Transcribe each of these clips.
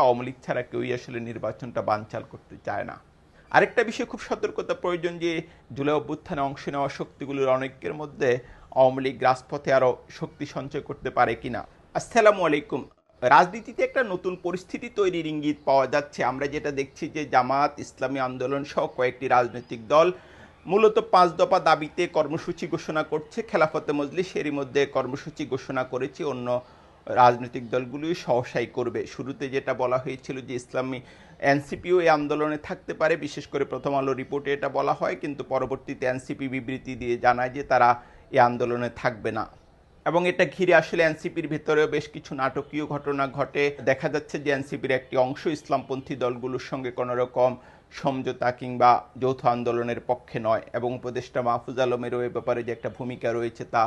আওয়ামী লীগ ছাড়া কেউই আসলে নির্বাচনটা বানচাল করতে চায় না। আরেকটা বিষয় খুব সতর্কতা প্রয়োজন যে জুলাই অভ্যুত্থানে অংশ নেওয়া শক্তিগুলোর অনেকের মধ্যে আওয়ামী লীগ রাজপথে আরও শক্তি সঞ্চয় করতে পারে কিনা। আসসালামু আলাইকুম। রাজনীতিতে একটা নতুন পরিস্থিতি তৈরির ইঙ্গিত পাওয়া যাচ্ছে। আমরা যেটা দেখছি যে জামাত, ইসলামী আন্দোলন সহ কয়েকটি রাজনৈতিক দল মূলত 5 দফা দাবিতে কর্মসূচি ঘোষণা করছে। খেলাফতে মজলিস এরই মধ্যে কর্মসূচি ঘোষণা করেছে, অন্য রাজনৈতিক দলগুলোই সহসাই করবে। শুরুতে যেটা বলা হয়েছিল যে ইসলামী এনসিপিও এই আন্দোলনে থাকতে পারে, বিশেষ করে প্রথম আলো রিপোর্টে এটা বলা হয়, কিন্তু পরবর্তীতে এনসিপি বিবৃতি দিয়ে জানায় যে তারা এই আন্দোলনে থাকবে না। এবং এটা ঘিরে আসলে এনসিপির ভেতরেও বেশ কিছু নাটকীয় ঘটনা ঘটে। দেখা যাচ্ছে যে এনসিপির একটি অংশ ইসলামপন্থী দলগুলোর সঙ্গে কোনো রকম সমঝোতা কিংবা যৌথ আন্দোলনের পক্ষে নয়, এবং উপদেষ্টা মাহফুজ আলমেরও এ ব্যাপারে যে একটা ভূমিকা রয়েছে তা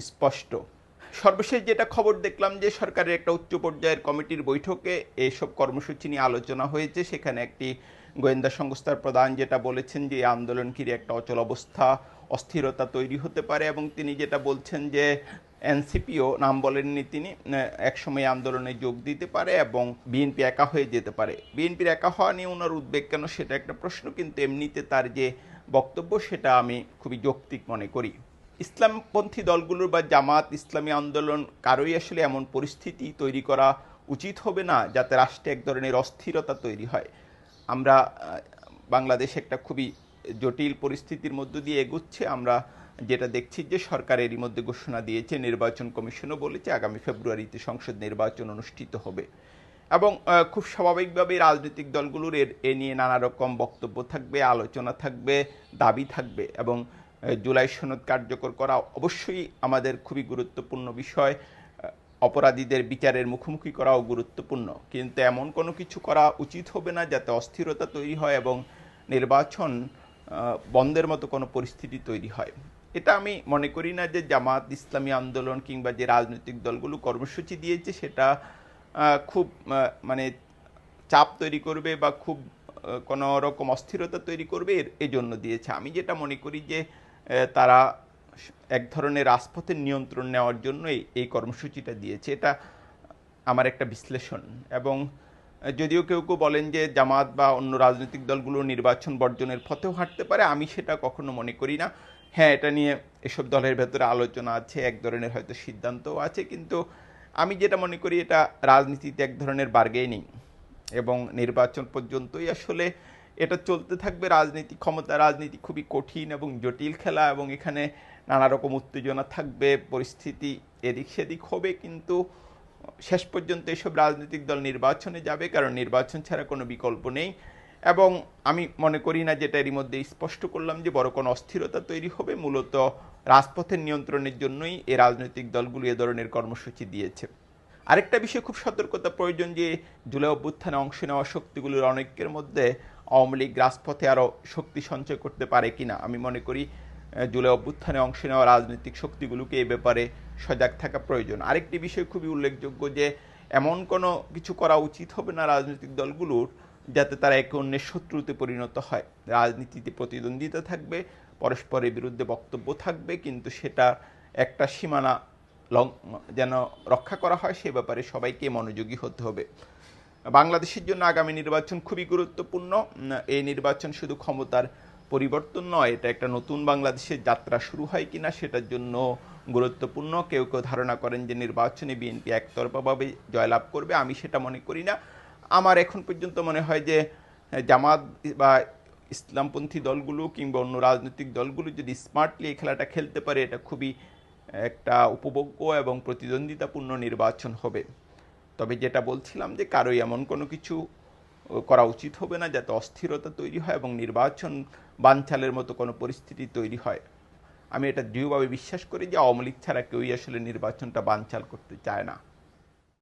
স্পষ্ট। সর্বশেষ যেটা খবর দেখলাম যে সরকারের একটা উচ্চ পর্যায়ের কমিটির বৈঠকে এইসব কর্মসূচি নিয়ে আলোচনা হয়েছে। সেখানে একটি গোয়েন্দা সংস্থার প্রধান যেটা বলেছেন যে এই আন্দোলন ঘিরে একটা অচল অবস্থা, অস্থিরতা তৈরি হতে পারে, এবং তিনি যেটা বলছেন যে এনসিপিও, নাম বলেননি তিনি, একসময় আন্দোলনে যোগ দিতে পারে এবং বিএনপি একা হয়ে যেতে পারে। বিএনপির একা হওয়া নিয়ে ওনার উদ্বেগ কেন সেটা একটা প্রশ্ন, কিন্তু এমনিতে তার যে বক্তব্য সেটা আমি খুবই যৌক্তিক মনে করি। ইসলামপন্থী দলগুলোর বা জামাত, ইসলামী আন্দোলন কারোই আসলে এমন পরিস্থিতি তৈরি করা উচিত হবে না যাতে রাষ্ট্রে এক ধরনের অস্থিরতা তৈরি হয়। আমরা বাংলাদেশ একটা খুবই জটিল পরিস্থিতির মধ্য দিয়ে এগুচ্ছে। আমরা যেটা দেখছি যে সরকার এরই মধ্যে ঘোষণা দিয়েছে, নির্বাচন কমিশনও বলেছে আগামী ফেব্রুয়ারিতে সংসদ নির্বাচন অনুষ্ঠিত হবে, এবং খুব স্বাভাবিকভাবেই রাজনৈতিক দলগুলোর এ নিয়ে নানা রকম বক্তব্য থাকবে, আলোচনা থাকবে, দাবি থাকবে, এবং জুলাই সনদ কার্যকর করা অবশ্যই আমাদের খুবই গুরুত্বপূর্ণ বিষয়। অপরাধীদের বিচারের মুখোমুখি করাও গুরুত্বপূর্ণ, কিন্তু এমন কোনো কিছু করা উচিত হবে না যাতে অস্থিরতা তৈরি হয় এবং নির্বাচন বন্ধের মতো কোনো পরিস্থিতি তৈরি হয়। এটা আমি মনে করি না যে জামাত, ইসলামী আন্দোলন কিংবা যে রাজনৈতিক দলগুলো কর্মসূচি দিয়েছে সেটা খুব মানে চাপ তৈরি করবে বা খুব কোনো রকম অস্থিরতা তৈরি করবে এই জন্য দিয়েছে। আমি যেটা মনে করি যে তারা এক ধরনের রাজপথের নিয়ন্ত্রণ নেওয়ার জন্য এই কর্মসূচিটা দিয়েছে। এটা আমার একটা বিশ্লেষণ। এবং যদিও কেউ কেউ বলেন যে জামাত বা অন্য রাজনৈতিক দলগুলো নির্বাচন বর্জনের পথেও হাঁটতে পারে, আমি সেটা কখনো মনে করি না। হ্যাঁ, এটা নিয়ে এসব দলের ভেতরে আলোচনা আছে, এক ধরনের হয়তো সিদ্ধান্তও আছে, কিন্তু আমি যেটা মনে করি এটা রাজনীতিতে এক ধরনের বার্গেনিং, এবং নির্বাচন পর্যন্তই আসলে এটা চলতে থাকবে। রাজনীতি, ক্ষমতা রাজনীতি খুবই কঠিন এবং জটিল খেলা, এবং এখানে নানা রকম উত্তেজনা থাকবে, পরিস্থিতি এদিক সেদিক হবে, কিন্তু শেষ পর্যন্ত এসব রাজনৈতিক দল নির্বাচনে যাবে, কারণ নির্বাচন ছাড়া কোনো বিকল্প নেই। এবং আমি মনে করি না, যেটা এরই মধ্যে স্পষ্ট করলাম, যে বড় কোনো অস্থিরতা তৈরি হবে। মূলত রাজপথের নিয়ন্ত্রণের জন্যই এই রাজনৈতিক দলগুলো এ ধরনের কর্মসূচি দিয়েছে। আরেকটা বিষয় খুব সতর্কতা প্রয়োজন যে জুলাই অভ্যুত্থানে অংশ নেওয়া শক্তিগুলোর অনেকের মধ্যে আওয়ামী লীগ রাজপথে আরও শক্তি সঞ্চয় করতে পারে কিনা। আমি মনে করি জুলাই অভ্যুত্থানে অংশ নেওয়া রাজনৈতিক শক্তিগুলোকে এই ব্যাপারে সজাগ থাকা প্রয়োজন। আরেকটি বিষয় খুবই উল্লেখযোগ্য যে এমন কোনো কিছু করা উচিত হবে না রাজনৈতিক দলগুলোর যাতে তারা একে অন্যের শত্রুতে পরিণত হয়। রাজনীতিতে প্রতিদ্বন্দ্বিতা থাকবে, পরস্পরের বিরুদ্ধে বক্তব্য থাকবে, কিন্তু সেটা একটা সীমানা যেন রক্ষা করা হয় সে ব্যাপারে সবাইকে মনোযোগী হতে হবে। বাংলাদেশের জন্য আগামী নির্বাচন খুবই গুরুত্বপূর্ণ। এই নির্বাচন শুধু ক্ষমতার পরিবর্তন নয়, এটা একটা নতুন বাংলাদেশের যাত্রা শুরু হয় কিনা সেটার জন্য গুরুত্বপূর্ণ। কেউ কেউ ধারণা করেন যে নির্বাচনে বিএনপি একতরফাভাবে জয়লাভ করবে, আমি সেটা মনে করি না। আমার এখন পর্যন্ত মনে হয় যে জামাত বা ইসলামপন্থী দলগুলো কিংবা অন্য রাজনৈতিক দলগুলো যদি স্মার্টলি এই খেলাটা খেলতে পারে, এটা খুবই একটা উপভোগ্য এবং প্রতিদ্বন্দ্বিতাপূর্ণ নির্বাচন হবে। তবে যেটা বলছিলাম যে কারোই এমন কোনো কিছু করা উচিত হবে না যাতে অস্থিরতা তৈরি হয় এবং নির্বাচন বানচালের মতো কোনো পরিস্থিতি তৈরি হয়। আমি এটা দৃঢ়ভাবে বিশ্বাস করি যে আওয়ামী লীগ ছাড়া কেউই আসলে নির্বাচনটা বানচাল করতে চায় না।